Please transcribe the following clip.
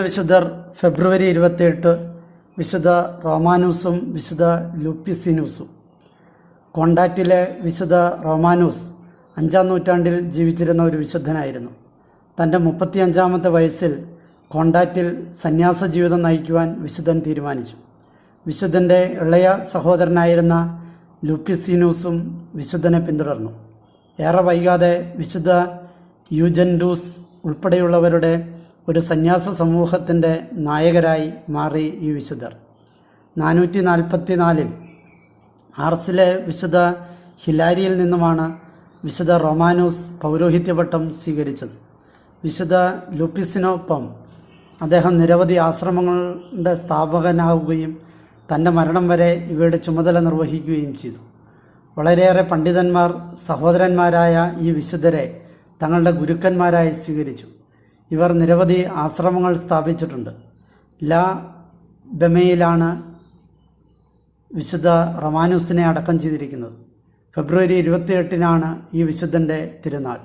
വിശുദ്ധർ ഫെബ്രുവരി 28 വിശുദ്ധ റോമാനൂസും വിശുദ്ധ ലൂപ്പിസിനൂസും. കോണ്ടാക്റ്റിലെ വിശുദ്ധ റോമാനൂസ് 5-ാം നൂറ്റാണ്ടിൽ ജീവിച്ചിരുന്ന ഒരു വിശുദ്ധനായിരുന്നു. തൻ്റെ 35-ാമത്തെ വയസ്സിൽ കോണ്ടാക്റ്റിൽ സന്യാസ ജീവിതം നയിക്കുവാൻ വിശുദ്ധൻ തീരുമാനിച്ചു. വിശുദ്ധൻ്റെ ഇളയ സഹോദരനായിരുന്ന ലൂപ്പിസിനൂസും വിശുദ്ധനെ പിന്തുടർന്നു. ഏറെ വൈകാതെ വിശുദ്ധ യൂജൻഡൂസ് ഉൾപ്പെടെയുള്ളവരുടെ ഒരു സന്യാസ സമൂഹത്തിൻ്റെ നായകരായി മാറി ഈ വിശുദ്ധർ. 444 ആർസിലെ വിശുദ്ധ ഹിലാരിയിൽ നിന്നുമാണ് വിശുദ്ധ റോമാനൂസ് പൗരോഹിത്യപട്ടം സ്വീകരിച്ചത്. വിശുദ്ധ ലൂപ്പിസിനൊപ്പം അദ്ദേഹം നിരവധി ആശ്രമങ്ങളുടെ സ്ഥാപകനാവുകയും തൻ്റെ മരണം വരെ ഇവയുടെ ചുമതല നിർവഹിക്കുകയും ചെയ്തു. വളരെയേറെ പണ്ഡിതന്മാർ സഹോദരന്മാരായ ഈ വിശുദ്ധരെ തങ്ങളുടെ ഗുരുക്കന്മാരായി സ്വീകരിച്ചു. ഇവർ നിരവധി ആശ്രമങ്ങൾ സ്ഥാപിച്ചിട്ടുണ്ട്. ലാ ബെമയിലാണ് വിശുദ്ധ റോമാനൂസിനെ അടക്കം ചെയ്തിരിക്കുന്നത്. ഫെബ്രുവരി 28 ഈ വിശുദ്ധൻ്റെ തിരുനാൾ.